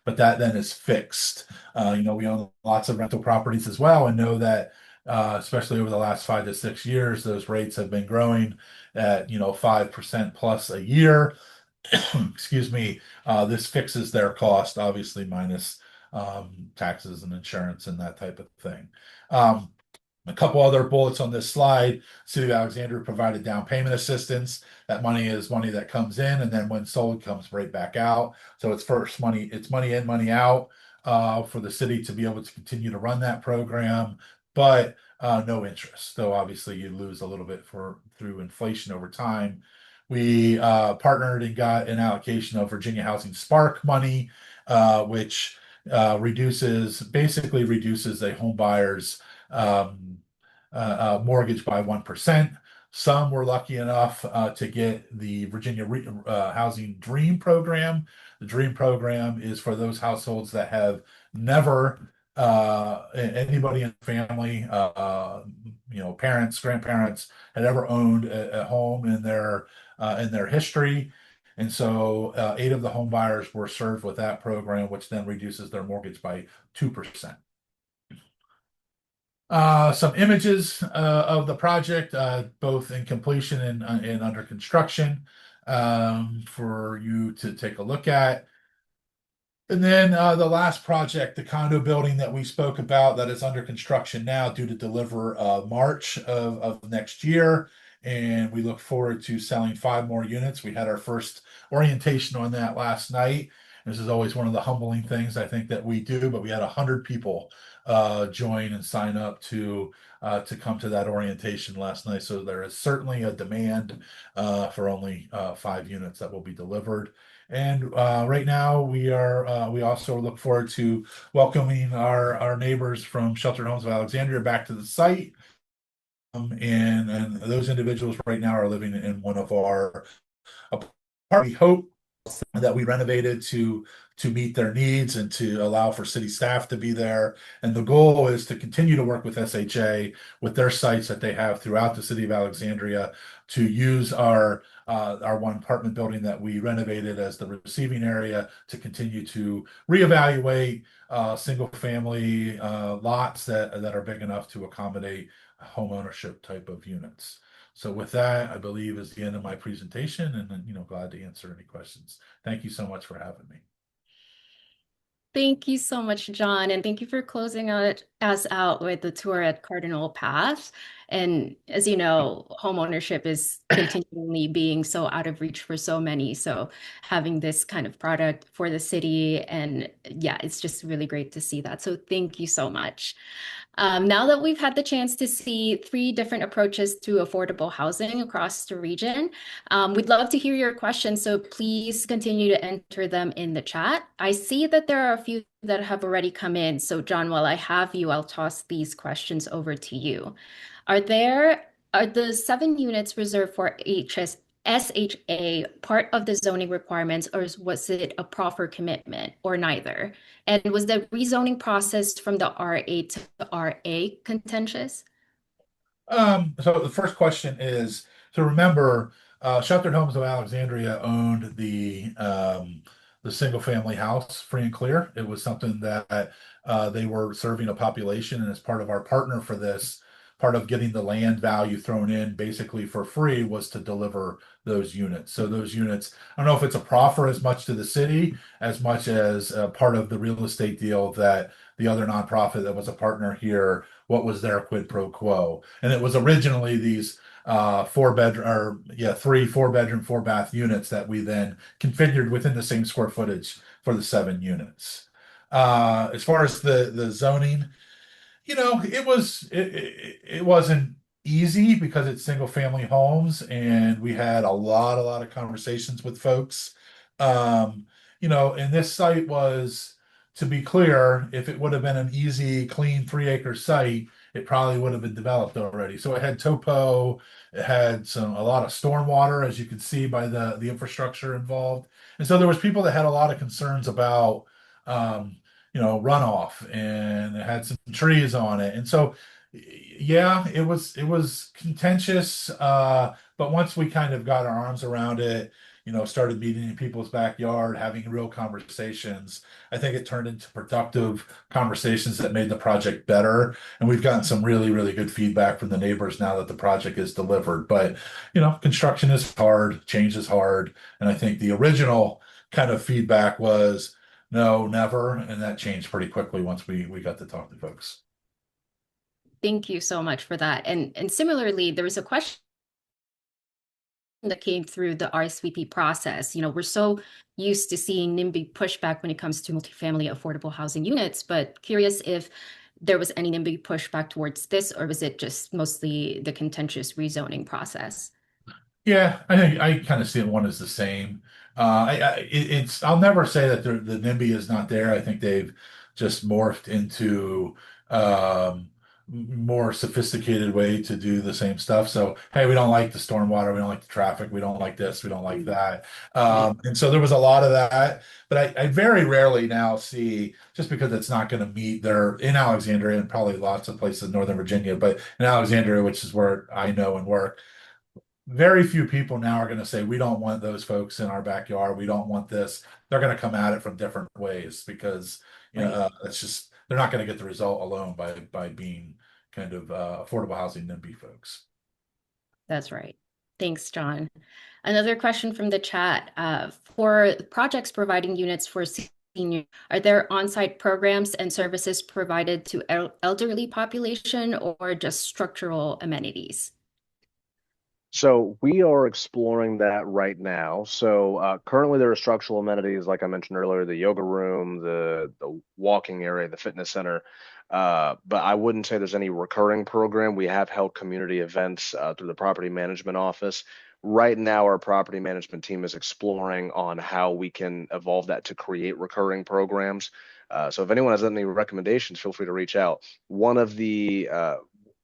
But that then is fixed. We own lots of rental properties as well, and know that especially over the last 5 to 6 years, those rates have been growing at 5% plus a year. Excuse me. This fixes their cost, obviously minus taxes and insurance and that type of thing. A couple other bullets on this slide. City of Alexandria provided down payment assistance. That money is money that comes in, and then when sold, comes right back out. So it's money in, money out for the city to be able to continue to run that program, but no interest. So obviously you lose a little bit through inflation over time. We partnered and got an allocation of Virginia Housing Spark money, which basically reduces a home buyer's mortgage by 1%. Some were lucky enough to get the Housing Dream Program. The Dream Program is for those households that have never anybody in the family, parents, grandparents, had ever owned a home in their history. And so 8 of the home buyers were served with that program, which then reduces their mortgage by 2%. Some images of the project, both in completion and under construction, for you to take a look at. And then the last project, the condo building that we spoke about that is under construction now, due to deliver March of next year. And we look forward to selling 5 more units. We had our first orientation on that last night. This is always one of the humbling things I think that we do, but we had 100 people join and sign up to come to that orientation last night. So there is certainly a demand for only 5 units that will be delivered. And right now we also look forward to welcoming our neighbors from Sheltered Homes of Alexandria back to the site. And those individuals right now are living in one of our apartments. We hope that we renovated to meet their needs and to allow for city staff to be there. And the goal is to continue to work with SHA with their sites that they have throughout the city of Alexandria to use our one apartment building that we renovated as the receiving area to continue to reevaluate single family lots that are big enough to accommodate home ownership type of units. So with that, I believe is the end of my presentation, and then, glad to answer any questions. Thank you so much for having me. Thank you so much, John, and thank you for closing us out with the tour at Cardinal Path. And as you know, homeownership is continually being so out of reach for so many. So having this kind of product for the city, and yeah, it's just really great to see that. So thank you so much. Now that we've had the chance to see 3 different approaches to affordable housing across the region, we'd love to hear your questions, so please continue to enter them in the chat. I see that there are a few that have already come in, so John, while I have you, I'll toss these questions over to you. Are the 7 units reserved for SHA part of the zoning requirements, or was it a proffer commitment, or neither? And was the rezoning process from the RA to the RA contentious? So the first question is to remember, Sheltered Homes of Alexandria owned the single family house free and clear. It was something that they were serving a population, and as part of our partner for this, part of getting the land value thrown in basically for free was to deliver those units. So those units, I don't know if it's a proffer as much to the city as much as part of the real estate deal that the other nonprofit that was a partner here, what was their quid pro quo. And it was originally these 3 4-bedroom, 4-bath units that we then configured within the same square footage for the 7 units. As far as the zoning, it wasn't easy because it's single family homes, and we had a lot of conversations with folks. And this site was, to be clear, if it would have been an easy, clean 3-acre site, it probably would have been developed already. So it had topo, it had a lot of stormwater, as you can see by the infrastructure involved. And so there was people that had a lot of concerns about runoff, and it had some trees on it. And so, yeah, it was contentious. But once we kind of got our arms around it, started meeting in people's backyard, having real conversations, I think it turned into productive conversations that made the project better. And we've gotten some really, really good feedback from the neighbors now that the project is delivered. But, construction is hard, change is hard. And I think the original kind of feedback was, no, never. And that changed pretty quickly once we got to talk to folks. Thank you so much for that. And similarly, there was a question that came through the RSVP process. We're so used to seeing NIMBY pushback when it comes to multifamily affordable housing units, but curious if there was any NIMBY pushback towards this, or was it just mostly the contentious rezoning process? Yeah, I think I kind of see it one as the same. I'll never say that the NIMBY is not there. I think they've just morphed into more sophisticated way to do the same stuff. So, hey, we don't like the stormwater, we don't like the traffic, we don't like this, we don't like that. Right. And so there was a lot of that. But I very rarely now see, just because it's not going to meet their in Alexandria and probably lots of places in Northern Virginia, but in Alexandria, which is where I know and work, very few people now are going to say, we don't want those folks in our backyard. We don't want this. They're going to come at it from different ways because, Right. it's just, they're not going to get the result alone by being kind of affordable housing NIMBY folks. That's right. Thanks, John. Another question from the chat. For projects providing units for seniors, are there on-site programs and services provided to elderly population or just structural amenities? So we are exploring that right now. So currently there are structural amenities, like I mentioned earlier, the yoga room, the walking area, the fitness center. But I wouldn't say there's any recurring program. We have held community events through the property management office. Right now, our property management team is exploring on how we can evolve that to create recurring programs. So if anyone has any recommendations, feel free to reach out. One of the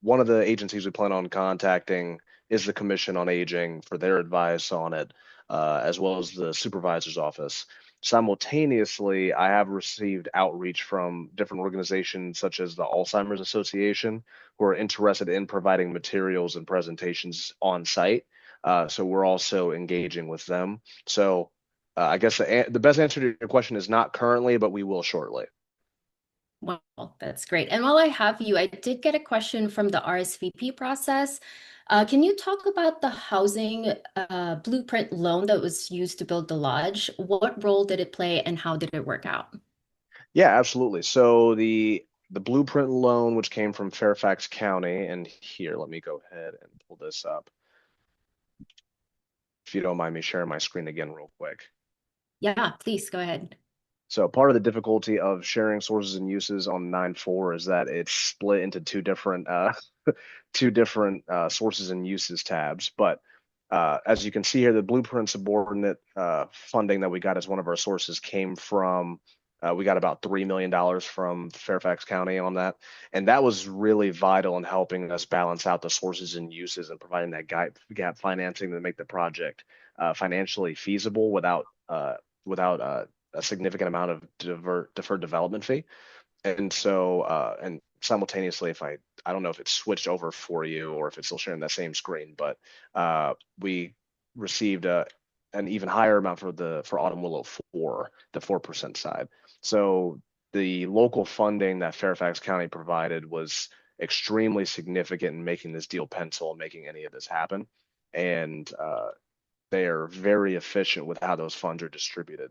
agencies we plan on contacting is the Commission on Aging for their advice on it, as well as the supervisor's office. Simultaneously, I have received outreach from different organizations such as the Alzheimer's Association, who are interested in providing materials and presentations on site. So we're also engaging with them. So I guess the best answer to your question is not currently, but we will shortly. Wow, that's great. And while I have you, I did get a question from the RSVP process. Can you talk about the housing blueprint loan that was used to build the lodge? What role did it play and how did it work out? Yeah, absolutely. So the blueprint loan, which came from Fairfax County, and here, let me go ahead and pull this up. If you don't mind me sharing my screen again real quick. Yeah, please go ahead. So part of the difficulty of sharing sources and uses on 9.4 is that it's split into two different sources and uses tabs. But as you can see here, the blueprint subordinate funding that we got as one of our sources came from, we got about $3 million from Fairfax County on that. And that was really vital in helping us balance out the sources and uses and providing that gap financing to make the project financially feasible without a significant amount of deferred development fee. And so, and simultaneously, I don't know if it's switched over for you or if it's still sharing that same screen, but we received an even higher amount for Autumn Willow for the 4% side. So the local funding that Fairfax County provided was extremely significant in making this deal pencil and making any of this happen. And they are very efficient with how those funds are distributed.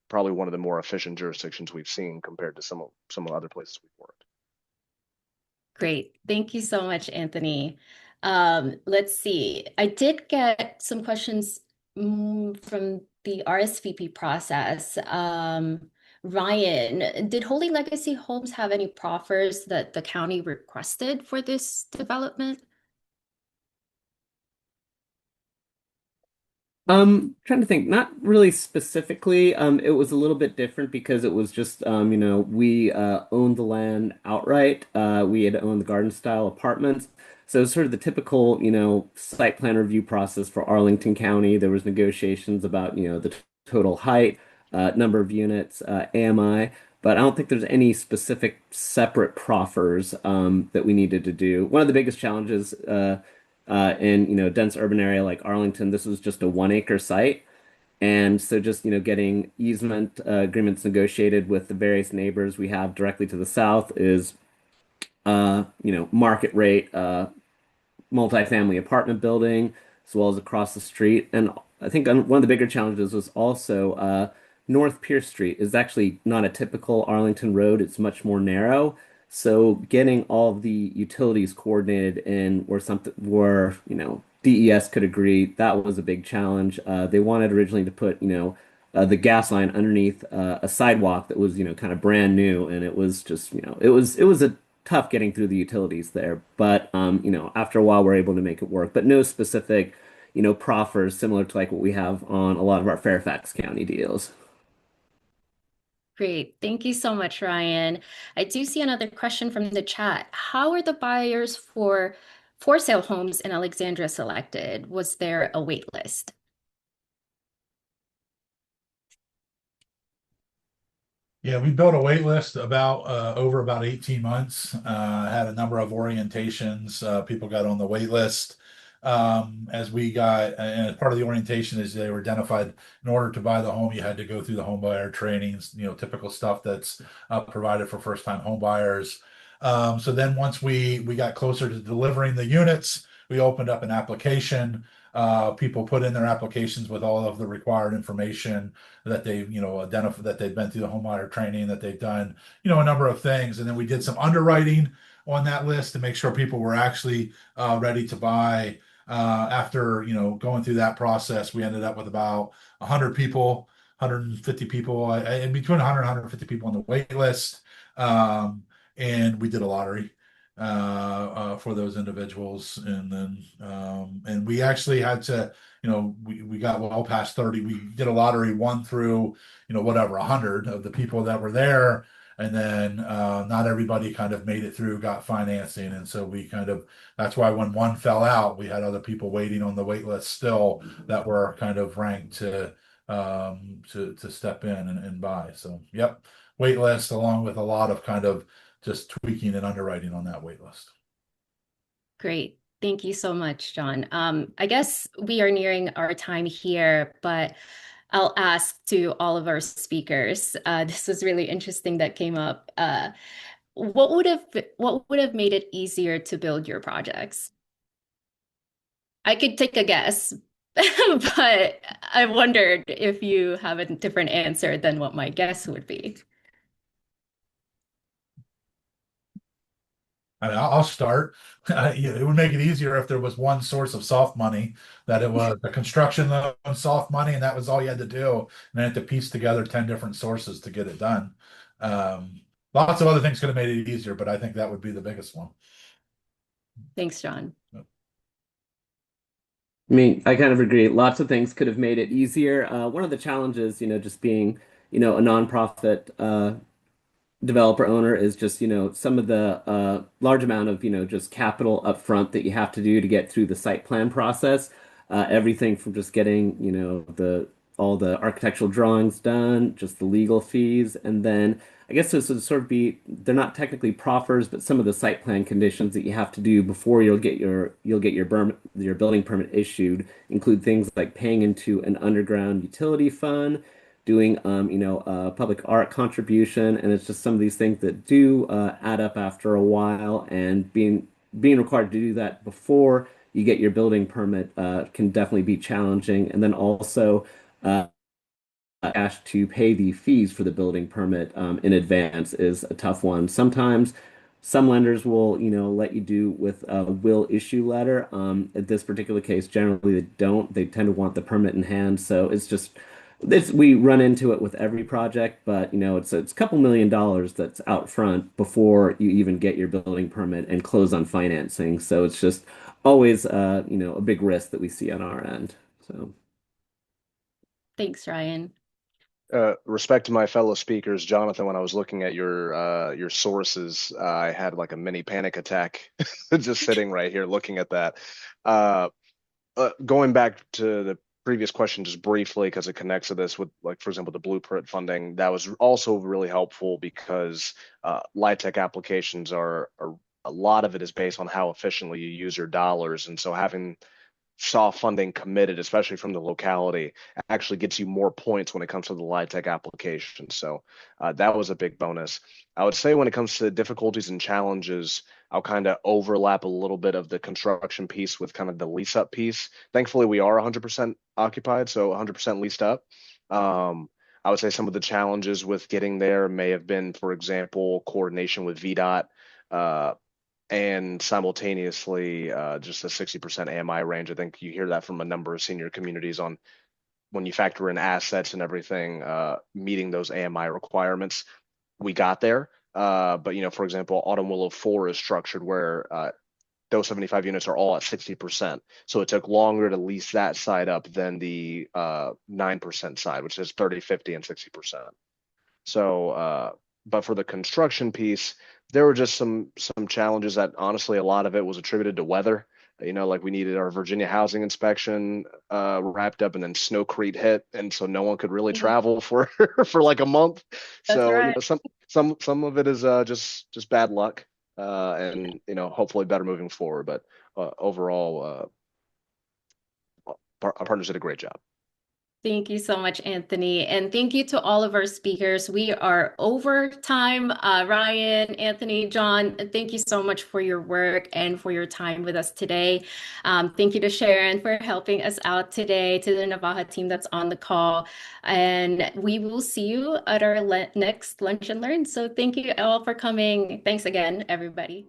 Probably one of the more efficient jurisdictions we've seen compared to some of the other places we've worked. Great. Thank you so much, Anthony. Let's see. I did get some questions from the RSVP process. Ryan, did Wholey Legacy Homes have any proffers that the county requested for this development? Trying to think, not really specifically. It was a little bit different because it was just, we owned the land outright. We had owned the garden style apartments. So it was sort of the typical, site plan review process for Arlington County. There was negotiations about, the total height, number of units, AMI, but I don't think there's any specific separate proffers that we needed to do. One of the biggest challenges in dense urban area like Arlington, this was just a 1 acre site, and so just getting easement agreements negotiated with the various neighbors we have directly to the south is market rate multifamily apartment building as well as across the street. And I think one of the bigger challenges was also North Pierce Street is actually not a typical Arlington road. It's much more narrow. So getting all of the utilities coordinated in where DES could agree, that was a big challenge. They wanted originally to put the gas line underneath a sidewalk that was kind of brand new, and it was just it was a tough getting through the utilities there. But after a while we're able to make it work. But no specific proffers similar to like what we have on a lot of our Fairfax County deals. Great. Thank you so much, Ryan. I do see another question from the chat. How are the buyers for sale homes in Alexandria selected? Was there a wait list? Yeah, we built a wait list about over about 18 months. Had a number of orientations. People got on the wait list. As we got, and part of the orientation is they were identified in order to buy the home, you had to go through the home buyer trainings, typical stuff that's provided for first-time home buyers. So then once we got closer to delivering the units, we opened up an application. People put in their applications with all of the required information that they've, identified that they've been through the homeowner training, that they've done, a number of things. And then we did some underwriting on that list to make sure people were actually ready to buy. After, going through that process, we ended up with about 100 people, 150 people, and between 100 and 150 people on the wait list. And we did a lottery for those individuals. And we actually had to, we got well past 30. We did a lottery one through, whatever, 100 of the people that were there. And then not everybody kind of made it through, got financing. And so that's why when one fell out, we had other people waiting on the wait list still that were kind of ranked to step in and buy. So, yep, wait list along with a lot of kind of just tweaking and underwriting on that wait list. Great. Thank you so much, John. I guess we are nearing our time here, but I'll ask to all of our speakers. This was really interesting that came up. What would have made it easier to build your projects? I could take a guess, but I wondered if you have a different answer than what my guess would be. I mean, I'll start. It would make it easier if there was one source of soft money, that it was the construction loan, soft money, and that was all you had to do. And then had to piece together 10 different sources to get it done. Lots of other things could have made it easier, but I think that would be the biggest one. Thanks, John. I mean, I kind of agree. Lots of things could have made it easier. One of the challenges, just being, a nonprofit developer owner is just, some of the large amount of, just capital upfront that you have to do to get through the site plan process. Everything from just getting, all the architectural drawings done, just the legal fees, and then I guess this would sort of be, they're not technically proffers, but some of the site plan conditions that you have to do before your building permit issued include things like paying into an underground utility fund, doing public art contribution, and it's just some of these things that do add up after a while, and being required to do that before you get your building permit can definitely be challenging. And then also asked to pay the fees for the building permit in advance is a tough one. Sometimes some lenders will, let you do with a will issue letter. In this particular case, generally they don't. They tend to want the permit in hand. So we run into it with every project, but it's a couple $1 million that's out front before you even get your building permit and close on financing. So it's just always a big risk that we see on our end. So Thanks, Ryan. Respect to my fellow speakers, Jonathan, when I was looking at your sources, I had like a mini panic attack just sitting right here looking at that. Going back to the previous question just briefly, because it connects to this with, like, for example, the blueprint funding, that was also really helpful because LIHTC applications are a lot of it is based on how efficiently you use your dollars. And so having soft funding committed, especially from the locality, actually gets you more points when it comes to the LIHTC application. So that was a big bonus. I would say when it comes to difficulties and challenges, I'll kind of overlap a little bit of the construction piece with kind of the lease up piece. Thankfully, we are 100% occupied, so 100% leased up. I would say some of the challenges with getting there may have been, for example, coordination with VDOT, and simultaneously just a 60% AMI range. I think you hear that from a number of senior communities on when you factor in assets and everything, meeting those AMI requirements. We got there. But, for example, Autumn Willow 4 is structured where those 75 units are all at 60%. So it took longer to lease that side up than the 9% side, which is 30, 50, and 60%. So, but for the construction piece, there were just some challenges that honestly a lot of it was attributed to weather. Like we needed our Virginia housing inspection wrapped up, and then Snowcrete hit, and so no one could really Mhm. travel for for like a month. That's So right. some of it is just bad luck, and hopefully better moving forward. But overall, our partners did a great job. Thank you so much, Anthony. And thank you to all of our speakers. We are over time. Ryan, Anthony, John, thank you so much for your work and for your time with us today. Thank you to Sharon for helping us out today, to the NVAHA team that's on the call. And we will see you at our next Lunch and Learn. So thank you all for coming. Thanks again, everybody.